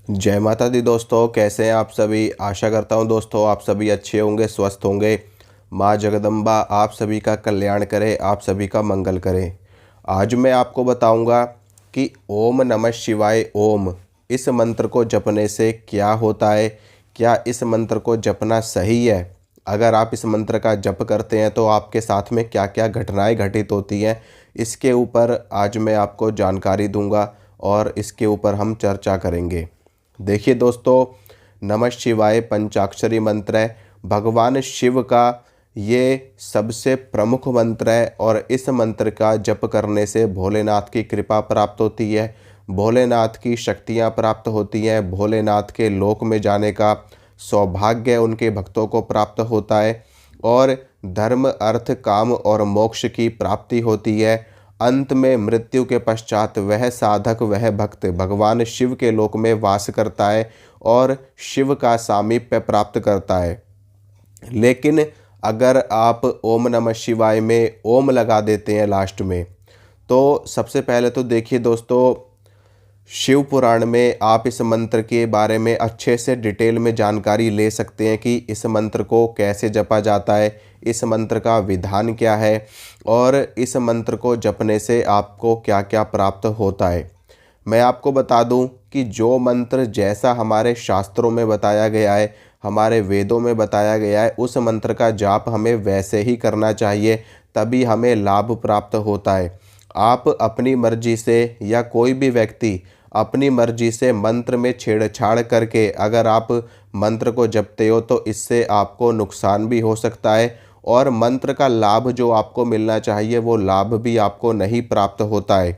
जय माता दी दोस्तों, कैसे हैं आप सभी। आशा करता हूं दोस्तों आप सभी अच्छे होंगे, स्वस्थ होंगे। माँ जगदम्बा आप सभी का कल्याण करे, आप सभी का मंगल करे। आज मैं आपको बताऊंगा कि ओम नमः शिवाय ओम इस मंत्र को जपने से क्या होता है, क्या इस मंत्र को जपना सही है। अगर आप इस मंत्र का जप करते हैं तो आपके साथ में क्या क्या घटनाएं घटित होती हैं, इसके ऊपर आज मैं आपको जानकारी दूंगा और इसके ऊपर हम चर्चा करेंगे। देखिए दोस्तों, नमः शिवाय पंचाक्षरी मंत्र है, भगवान शिव का ये सबसे प्रमुख मंत्र है और इस मंत्र का जप करने से भोलेनाथ की कृपा प्राप्त होती है, भोलेनाथ की शक्तियाँ प्राप्त होती हैं, भोलेनाथ के लोक में जाने का सौभाग्य उनके भक्तों को प्राप्त होता है और धर्म अर्थ काम और मोक्ष की प्राप्ति होती है। अंत में मृत्यु के पश्चात वह साधक, वह भक्त भगवान शिव के लोक में वास करता है और शिव का सामीप्य प्राप्त करता है। लेकिन अगर आप ओम नमः शिवाय में ओम लगा देते हैं लास्ट में, तो सबसे पहले तो देखिए दोस्तों, शिव पुराण में आप इस मंत्र के बारे में अच्छे से डिटेल में जानकारी ले सकते हैं कि इस मंत्र को कैसे जपा जाता है, इस मंत्र का विधान क्या है और इस मंत्र को जपने से आपको क्या क्या प्राप्त होता है। मैं आपको बता दूं कि जो मंत्र जैसा हमारे शास्त्रों में बताया गया है, हमारे वेदों में बताया गया है, उस मंत्र का जाप हमें वैसे ही करना चाहिए, तभी हमें लाभ प्राप्त होता है। आप अपनी मर्जी से या कोई भी व्यक्ति अपनी मर्जी से मंत्र में छेड़छाड़ करके अगर आप मंत्र को जपते हो तो इससे आपको नुकसान भी हो सकता है और मंत्र का लाभ जो आपको मिलना चाहिए वो लाभ भी आपको नहीं प्राप्त होता है।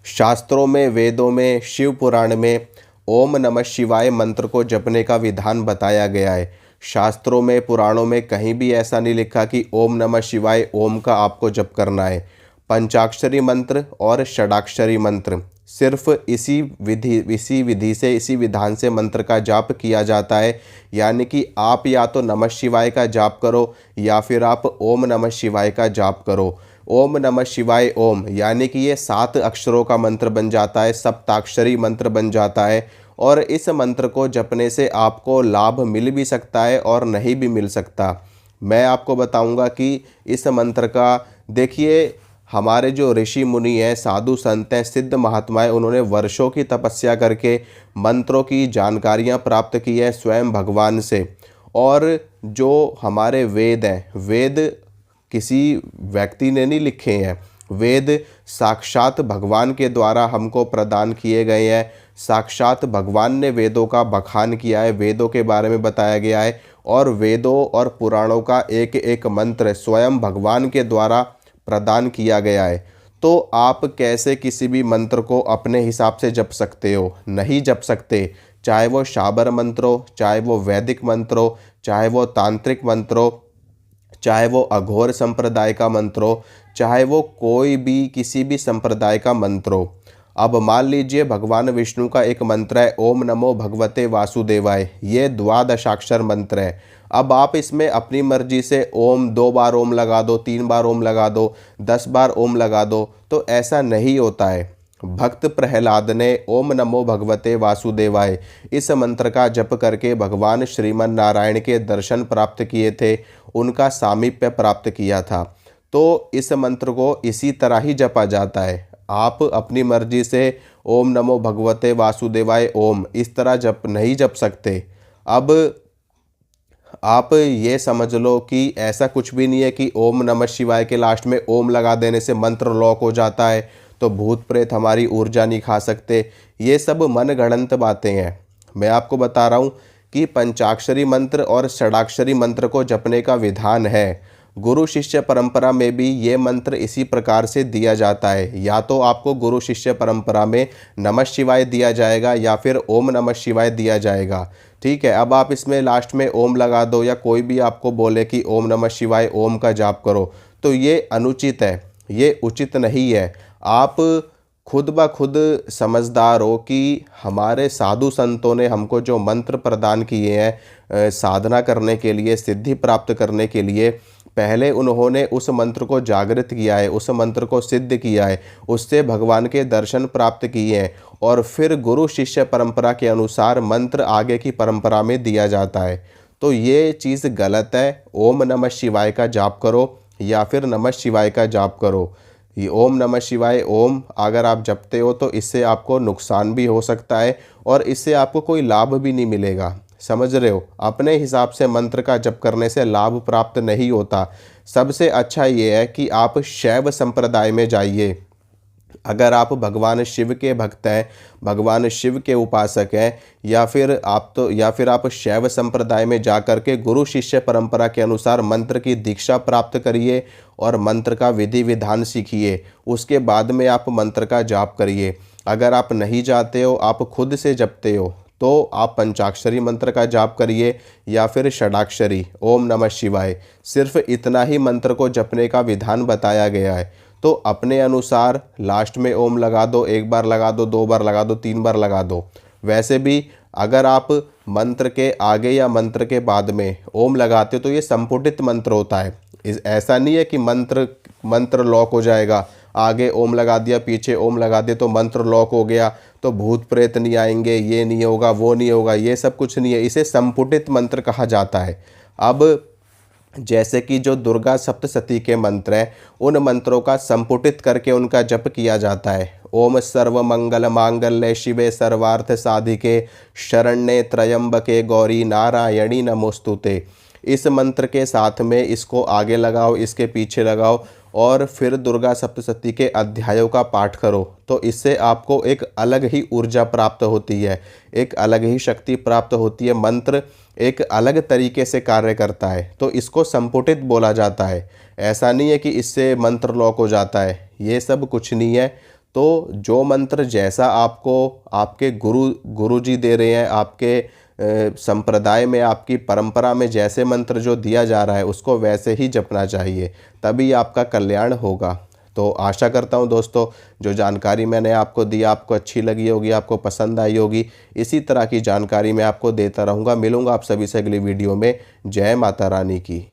शास्त्रों में, वेदों में, शिव पुराण में ओम नमः शिवाय मंत्र को जपने का विधान बताया गया है। शास्त्रों में, पुराणों में कहीं भी ऐसा नहीं लिखा कि ओम नमः शिवाय ओम का आपको जप करना है। पंचाक्षरी मंत्र और षडाक्षरी मंत्र सिर्फ इसी विधि से, इसी विधान से मंत्र का जाप किया जाता है। यानी कि आप या तो नमः शिवाय का जाप करो या फिर आप ओम नमः शिवाय का जाप करो। ओम नमः शिवाय ओम यानी कि ये 7 अक्षरों का मंत्र बन जाता है, सप्ताक्षरी मंत्र बन जाता है और इस मंत्र को जपने से आपको लाभ मिल भी सकता है और नहीं भी मिल सकता। मैं आपको बताऊंगा कि इस मंत्र का, देखिए हमारे जो ऋषि मुनि हैं, साधु संत हैं, सिद्ध महात्माएं, उन्होंने वर्षों की तपस्या करके मंत्रों की जानकारियां प्राप्त की है स्वयं भगवान से। और जो हमारे वेद हैं, वेद किसी व्यक्ति ने नहीं लिखे हैं, वेद साक्षात भगवान के द्वारा हमको प्रदान किए गए हैं। साक्षात भगवान ने वेदों का बखान किया है, वेदों के बारे में बताया गया है और वेदों और पुराणों का एक एक मंत्र स्वयं भगवान के द्वारा प्रदान किया गया है। तो आप कैसे किसी भी मंत्र को अपने हिसाब से जप सकते हो? नहीं जप सकते। चाहे वो शाबर मंत्र हो, चाहे वो वैदिक मंत्र हो, चाहे वो तांत्रिक मंत्र हो, चाहे वो अघोर संप्रदाय का मंत्र हो, चाहे वो कोई भी किसी भी संप्रदाय का मंत्र हो। अब मान लीजिए भगवान विष्णु का एक मंत्र है ओम नमो भगवते वासुदेवाय, ये द्वादशाक्षर मंत्र है। अब आप इसमें अपनी मर्जी से ओम 2 बार ओम लगा दो, 3 बार ओम लगा दो, 10 बार ओम लगा दो, तो ऐसा नहीं होता है। भक्त प्रहलाद ने ओम नमो भगवते वासुदेवाय इस मंत्र का जप करके भगवान श्रीमन नारायण के दर्शन प्राप्त किए थे, उनका सामीप्य प्राप्त किया था। तो इस मंत्र को इसी तरह ही जपा जाता है। आप अपनी मर्जी से ओम नमो भगवते वासुदेवाय ओम इस तरह जप नहीं जप सकते। अब आप ये समझ लो कि ऐसा कुछ भी नहीं है कि ओम नमः शिवाय के लास्ट में ओम लगा देने से मंत्र लॉक हो जाता है, तो भूत प्रेत हमारी ऊर्जा नहीं खा सकते। ये सब मन गढ़ंत बातें हैं। मैं आपको बता रहा हूँ कि पंचाक्षरी मंत्र और षडाक्षरी मंत्र को जपने का विधान है। गुरु शिष्य परंपरा में भी ये मंत्र इसी प्रकार से दिया जाता है। या तो आपको गुरु शिष्य परंपरा में नमः शिवाय दिया जाएगा या फिर ओम नमः शिवाय दिया जाएगा। ठीक है, अब आप इसमें लास्ट में ओम लगा दो या कोई भी आपको बोले कि ओम नमः शिवाय ओम का जाप करो, तो ये अनुचित है, ये उचित नहीं है। आप खुद ब खुद समझदार हो कि हमारे साधु संतों ने हमको जो मंत्र प्रदान किए हैं साधना करने के लिए, सिद्धि प्राप्त करने के लिए, पहले उन्होंने उस मंत्र को जागृत किया है, उस मंत्र को सिद्ध किया है, उससे भगवान के दर्शन प्राप्त किए हैं और फिर गुरु शिष्य परंपरा के अनुसार मंत्र आगे की परंपरा में दिया जाता है। तो ये चीज़ गलत है। ओम नमः शिवाय का जाप करो या फिर नमः शिवाय का जाप करो। ये ओम नमः शिवाय ओम अगर आप जपते हो तो इससे आपको नुकसान भी हो सकता है और इससे आपको कोई लाभ भी नहीं मिलेगा। समझ रहे हो? अपने हिसाब से मंत्र का जप करने से लाभ प्राप्त नहीं होता। सबसे अच्छा ये है कि आप शैव संप्रदाय में जाइए। अगर आप भगवान शिव के भक्त हैं, भगवान शिव के उपासक हैं, या फिर आप शैव संप्रदाय में जा कर के गुरु शिष्य परंपरा के अनुसार मंत्र की दीक्षा प्राप्त करिए और मंत्र का विधि विधान सीखिए। उसके बाद में आप मंत्र का जाप करिए। अगर आप नहीं जाते हो, आप खुद से जपते हो, तो आप पंचाक्षरी मंत्र का जाप करिए या फिर षडाक्षरी ओम नमः शिवाय। सिर्फ इतना ही मंत्र को जपने का विधान बताया गया है। तो अपने अनुसार लास्ट में ओम लगा दो, एक बार लगा दो, 2 बार लगा दो, 3 बार लगा दो। वैसे भी अगर आप मंत्र के आगे या मंत्र के बाद में ओम लगाते हो तो ये संपुटित मंत्र होता है। ऐसा नहीं है कि मंत्र लॉक हो जाएगा, आगे ओम लगा दिया पीछे ओम लगा दिया तो मंत्र लॉक हो गया, तो भूत प्रेत नहीं आएंगे, ये नहीं होगा, वो नहीं होगा, ये सब कुछ नहीं है। इसे संपुटित मंत्र कहा जाता है। अब जैसे कि जो दुर्गा सप्तशती के मंत्र हैं, उन मंत्रों का संपुटित करके उनका जप किया जाता है। ओम सर्व मंगल मांगल्ये शिवे सर्वार्थ साधिके शरण्ये त्र्यंबके गौरी नारायणी नमोस्तुते। इस मंत्र के साथ में इसको आगे लगाओ, इसके पीछे लगाओ और फिर दुर्गा सप्तशती के अध्यायों का पाठ करो, तो इससे आपको एक अलग ही ऊर्जा प्राप्त होती है, एक अलग ही शक्ति प्राप्त होती है। मंत्र एक अलग तरीके से कार्य करता है, तो इसको संपुटित बोला जाता है। ऐसा नहीं है कि इससे मंत्र लॉक हो जाता है, ये सब कुछ नहीं है। तो जो मंत्र जैसा आपको आपके गुरुजी दे रहे हैं, आपके संप्रदाय में, आपकी परंपरा में जैसे मंत्र जो दिया जा रहा है उसको वैसे ही जपना चाहिए, तभी आपका कल्याण होगा। तो आशा करता हूँ दोस्तों, जो जानकारी मैंने आपको दी आपको अच्छी लगी होगी, आपको पसंद आई होगी। इसी तरह की जानकारी मैं आपको देता रहूँगा। मिलूँगा आप सभी से अगली वीडियो में। जय माता रानी की।